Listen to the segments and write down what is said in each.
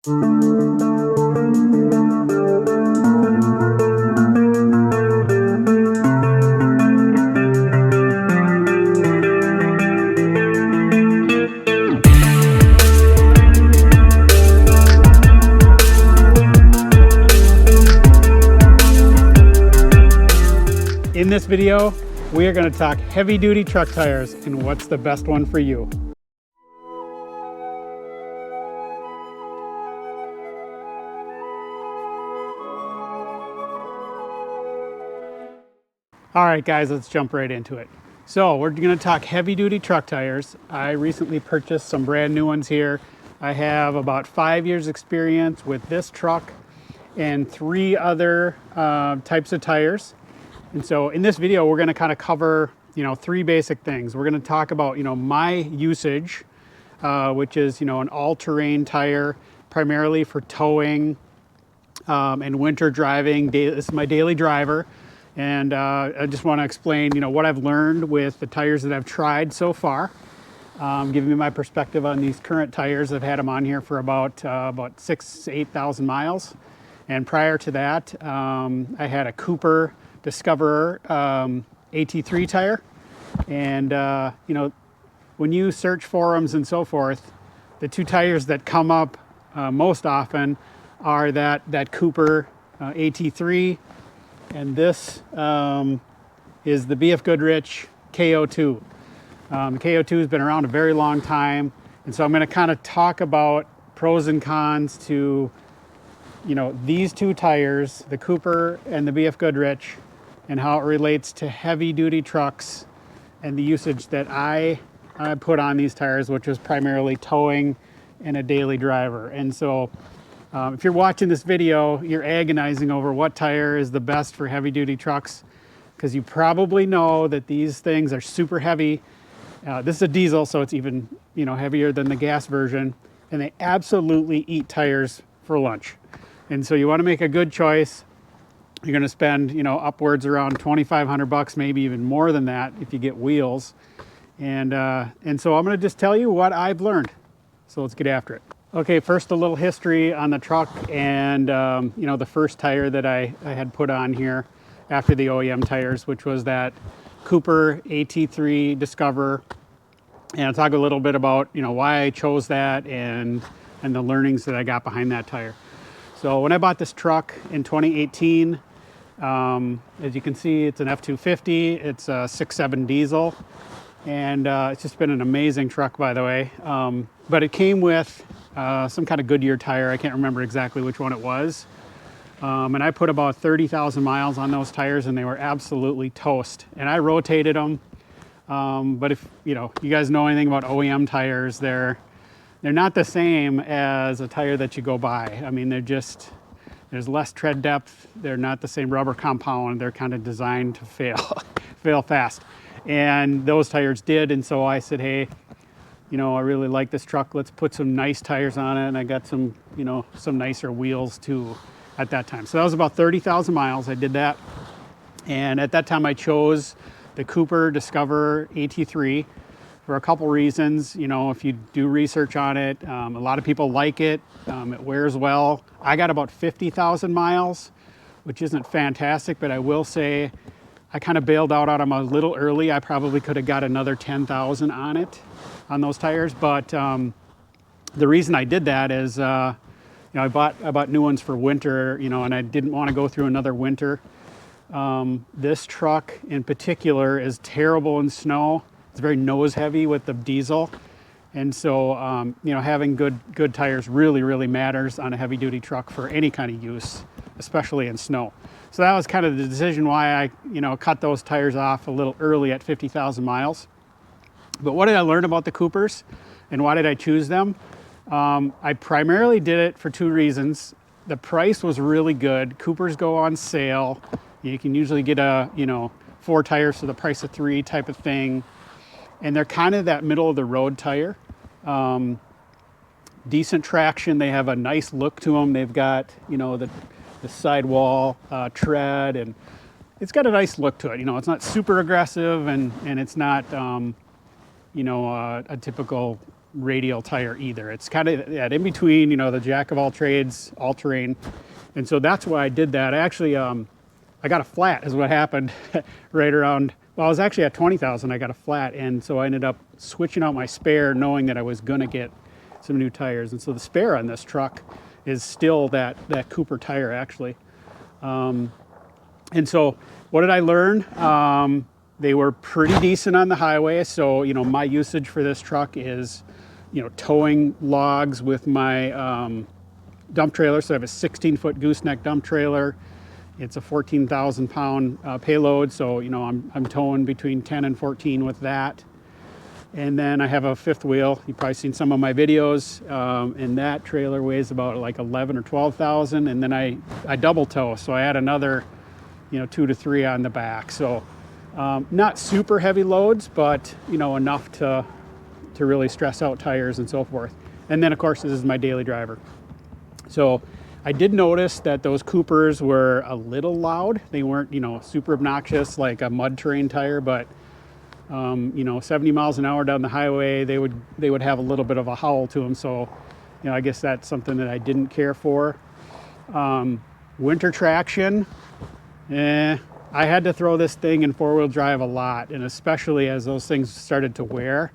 In this video, we are going to talk heavy-duty truck tires and what's the best one for you. All right, guys, let's jump right into it. So we're going to talk heavy-duty truck tires. I recently purchased some brand new ones here. I have about 5 years experience with this truck and 3 other types of tires. And so in this video, we're going to kind of cover, 3 basic things. We're going to talk about, my usage, which is, an all-terrain tire, primarily for towing and winter driving. This is my daily driver. And I just want to explain, what I've learned with the tires that I've tried so far. Giving you my perspective on these current tires. I've had them on here for about 6,000 to 8,000 miles. And prior to that, I had a Cooper Discoverer AT3 tire. And, when you search forums and so forth, the 2 tires that come up most often are that Cooper AT3, and this is the BF Goodrich KO2. The KO2 has been around a very long time, and so I'm going to kind of talk about pros and cons to these 2 tires, the Cooper and the BF Goodrich, and how it relates to heavy duty trucks and the usage that I put on these tires, which is primarily towing and a daily driver. And so if you're watching this video, you're agonizing over what tire is the best for heavy duty trucks, because you probably know that these things are super heavy. This is a diesel, so it's even heavier than the gas version, and they absolutely eat tires for lunch. And so you want to make a good choice. You're going to spend, upwards around $2,500, maybe even more than that if you get wheels. And so I'm going to just tell you what I've learned. So let's get after it. Okay, first a little history on the truck and, the first tire that I had put on here after the OEM tires, which was that Cooper AT3 Discoverer. And I'll talk a little bit about, why I chose that and the learnings that I got behind that tire. So when I bought this truck in 2018, as you can see, it's an F250. It's a 6.7 diesel, and it's just been an amazing truck, by the way. But it came with some kind of Goodyear tire. I can't remember exactly which one it was. And I put about 30,000 miles on those tires, and they were absolutely toast. And I rotated them. But if you guys know anything about OEM tires, they're not the same as a tire that you go buy. I mean, there's less tread depth. They're not the same rubber compound. They're kind of designed to fail fast. And those tires did. And so I said, hey, I really like this truck. Let's put some nice tires on it. And I got some nicer wheels too at that time. So that was about 30,000 miles. I did that. And at that time I chose the Cooper Discoverer AT3 for a couple reasons. If you do research on it, a lot of people like it. It wears well. I got about 50,000 miles, which isn't fantastic, but I will say I kind of bailed out on them a little early. I probably could have got another 10,000 on those tires. But the reason I did that is, I bought new ones for winter, and I didn't want to go through another winter. This truck in particular is terrible in snow. It's very nose heavy with the diesel. And so, having good tires really matters on a heavy duty truck for any kind of use, especially in snow. So that was kind of the decision why I, cut those tires off a little early at 50,000 miles. But what did I learn about the Coopers and why did I choose them? I primarily did it for 2 reasons. The price was really good. Coopers go on sale. You can usually get 4 tires for the price of 3 type of thing. And they're kind of that middle of the road tire. Decent traction. They have a nice look to them. They've got, the sidewall tread, and it's got a nice look to it. It's not super aggressive, and it's not, a typical, radial tire either. It's kind of that in between, you know, the jack of all trades, all terrain. And so that's why I did that. I actually, I got a flat is what happened right around, well, I was actually at 20,000, I got a flat. And so I ended up switching out my spare knowing that I was gonna get some new tires. And so the spare on this truck is still that Cooper tire actually. And so what did I learn? They were pretty decent on the highway. So, you know, my usage for this truck is, you know, towing logs with my dump trailer. So I have a 16-foot gooseneck dump trailer. It's a 14,000 pound payload. So, you know, I'm towing between 10 and 14 with that. And then I have a fifth wheel. You've probably seen some of my videos. And that trailer weighs about like 11 or 12,000. And then I double tow. So I add another, you know, 2 to 3 on the back. So not super heavy loads, but, you know, enough to really stress out tires and so forth. And then of course, this is my daily driver. So I did notice that those Coopers were a little loud. They weren't, you know, super obnoxious like a mud terrain tire, but you know, 70 miles an hour down the highway, they would have a little bit of a howl to them. So, you know, I guess that's something that I didn't care for. Winter traction, I had to throw this thing in four-wheel drive a lot, and especially as those things started to wear.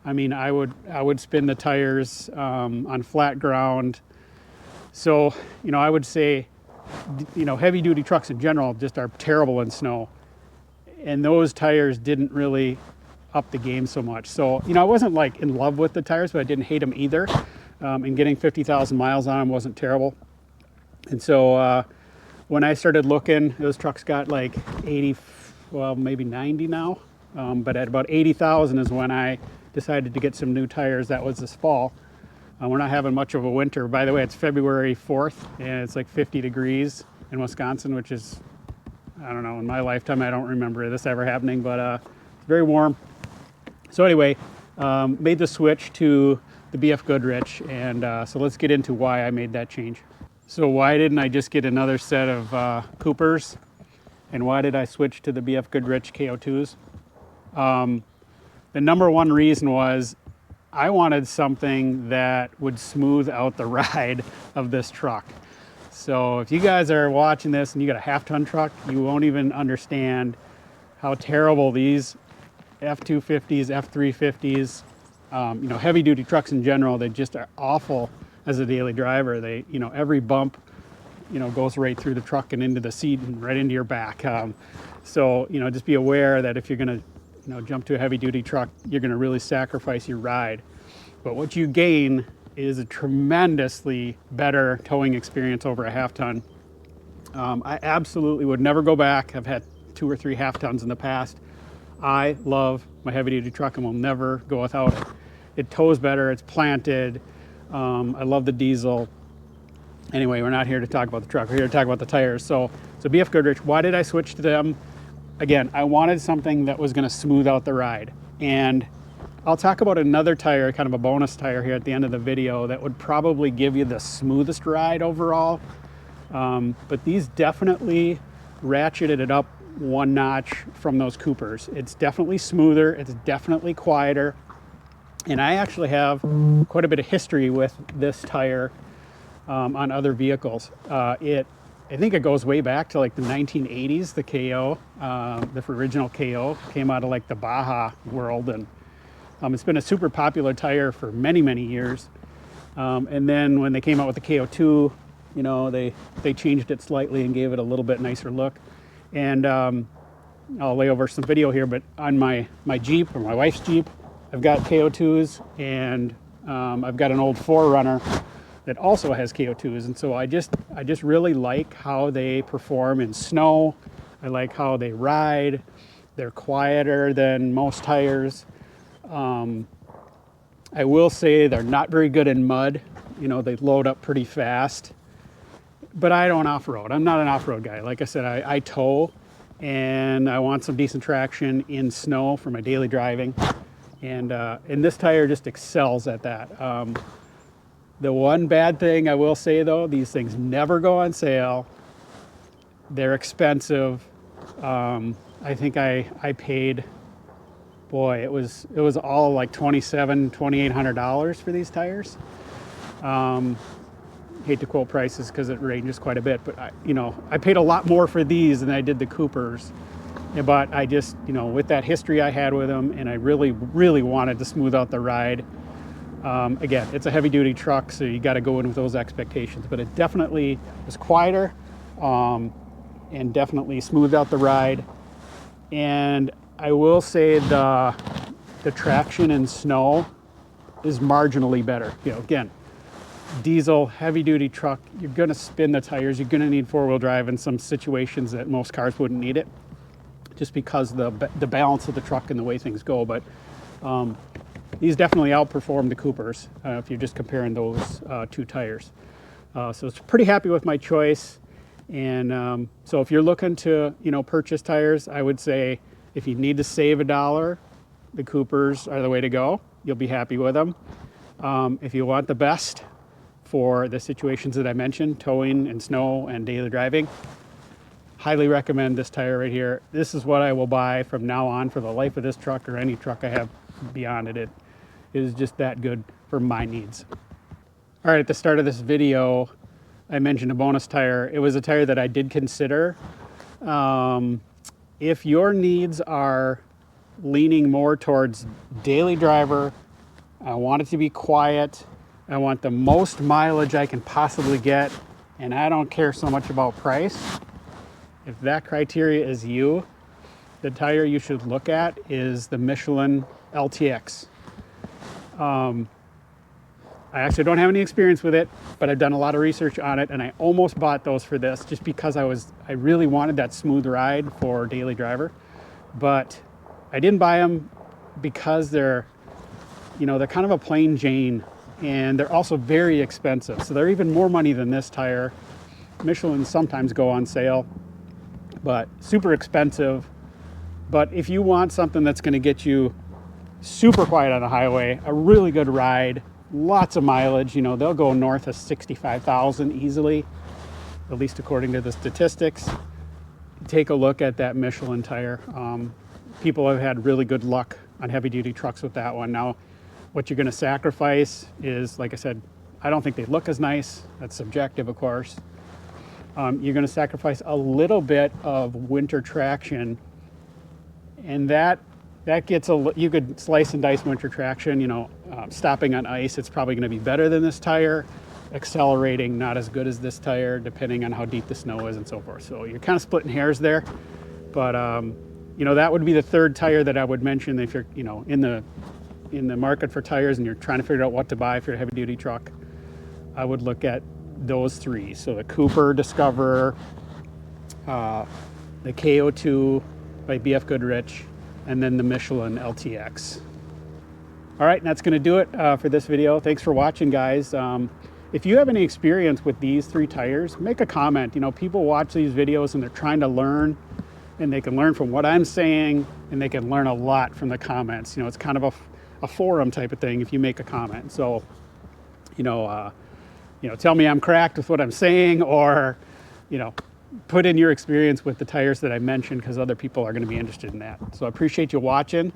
I mean, I would spin the tires on flat ground. So, you know, I would say, you know, heavy duty trucks in general just are terrible in snow. And those tires didn't really up the game so much. So, you know, I wasn't like in love with the tires, but I didn't hate them either. And getting 50,000 miles on them wasn't terrible. And so when I started looking, those trucks got like 80, well, maybe 90 now. But at about 80,000 is when I decided to get some new tires. That was this fall. We're not having much of a winter. By the way, it's February 4th and it's like 50 degrees in Wisconsin, which is, I don't know, in my lifetime, I don't remember this ever happening, but it's very warm. So anyway, made the switch to the BF Goodrich, and so let's get into why I made that change. So why didn't I just get another set of Coopers, and why did I switch to the BF Goodrich KO2s? The number one reason was I wanted something that would smooth out the ride of this truck. So if you guys are watching this and you got a half-ton truck, you won't even understand how terrible these F250s, F350s, you know, heavy-duty trucks in general, they just are awful as a daily driver. They, you know, every bump, you know, goes right through the truck and into the seat and right into your back. So, you know, just be aware that if you're gonna, you know, jump to a heavy-duty truck, you're gonna really sacrifice your ride. But what you gain is a tremendously better towing experience over a half-ton. I absolutely would never go back. I've had 2 or 3 half-tons in the past. I love my heavy-duty truck and will never go without it. It tows better, it's planted. I love the diesel. Anyway, we're not here to talk about the truck. We're here to talk about the tires. So BF Goodrich, why did I switch to them? Again, I wanted something that was gonna smooth out the ride. And I'll talk about another tire, kind of a bonus tire here at the end of the video that would probably give you the smoothest ride overall. But these definitely ratcheted it up one notch from those Coopers. It's definitely smoother, it's definitely quieter. And I actually have quite a bit of history with this tire on other vehicles. I think it goes way back to like the 1980s, the KO, the original KO came out of like the Baja world, and it's been a super popular tire for many, many years. And then when they came out with the KO2, you know, they changed it slightly and gave it a little bit nicer look. And I'll lay over some video here, but on my Jeep, or my wife's Jeep, I've got KO2s, and I've got an old 4Runner that also has KO2s. And so I just really like how they perform in snow. I like how they ride. They're quieter than most tires. I will say they're not very good in mud. You know, they load up pretty fast. But I don't off-road. I'm not an off-road guy. Like I said, I tow, and I want some decent traction in snow for my daily driving. And this tire just excels at that. The one bad thing I will say though, these things never go on sale. They're expensive. I think I paid boy, it was all like $2,800 for these tires. Hate to quote prices because it ranges quite a bit, but I paid a lot more for these than I did the Coopers. But I just, with that history I had with them, and I really, really wanted to smooth out the ride. Again, it's a heavy duty truck, so you got to go in with those expectations, but it definitely was quieter, and definitely smoothed out the ride. And I will say the traction in snow is marginally better. Again, diesel, heavy duty truck, you're gonna spin the tires, you're gonna need four-wheel drive in some situations that most cars wouldn't need it, just because the balance of the truck and the way things go. But these definitely outperform the Coopers if you're just comparing those two tires. So it's pretty happy with my choice. And so if you're looking to purchase tires, I would say if you need to save $1, the Coopers are the way to go. You'll be happy with them. If you want the best for the situations that I mentioned, towing and snow and daily driving, highly recommend this tire right here. This is what I will buy from now on for the life of this truck or any truck I have beyond it. It is just that good for my needs. All right, at the start of this video, I mentioned a bonus tire. It was a tire that I did consider. If your needs are leaning more towards daily driver, I want it to be quiet, I want the most mileage I can possibly get, and I don't care so much about price. If that criteria is you, the tire you should look at is the Michelin LTX. I actually don't have any experience with it, but I've done a lot of research on it, and I almost bought those for this just because I really wanted that smooth ride for daily driver. But I didn't buy them because they're kind of a plain Jane, and they're also very expensive. So they're even more money than this tire. Michelin sometimes go on sale, but super expensive. But if you want something that's going to get you super quiet on the highway, a really good ride, lots of mileage, they'll go north of 65,000 easily, at least according to the statistics. Take a look at that Michelin tire. People have had really good luck on heavy duty trucks with that one. Now, what you're going to sacrifice is, like I said, I don't think they look as nice. That's subjective, of course. You're going to sacrifice a little bit of winter traction, and that gets you could slice and dice winter traction. Stopping on ice, it's probably going to be better than this tire. Accelerating, not as good as this tire, depending on how deep the snow is and so forth. So you're kind of splitting hairs there. But that would be the third tire that I would mention if you're in the market for tires and you're trying to figure out what to buy for a heavy duty truck. I would look at those three. So the Cooper Discoverer, the KO2 by BF Goodrich, and then the Michelin LTX. All right, and that's going to do it for this video. Thanks for watching, guys. If you have any experience with these three tires, make a comment. People watch these videos and they're trying to learn, and they can learn from what I'm saying, and they can learn a lot from the comments. It's kind of a forum type of thing if you make a comment. So, tell me I'm correct with what I'm saying, or, put in your experience with the tires that I mentioned, because other people are going to be interested in that. So I appreciate you watching.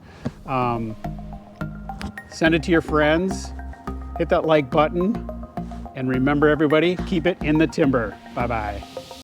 Send it to your friends, hit that like button, and remember, everybody, keep it in the timber. Bye-bye.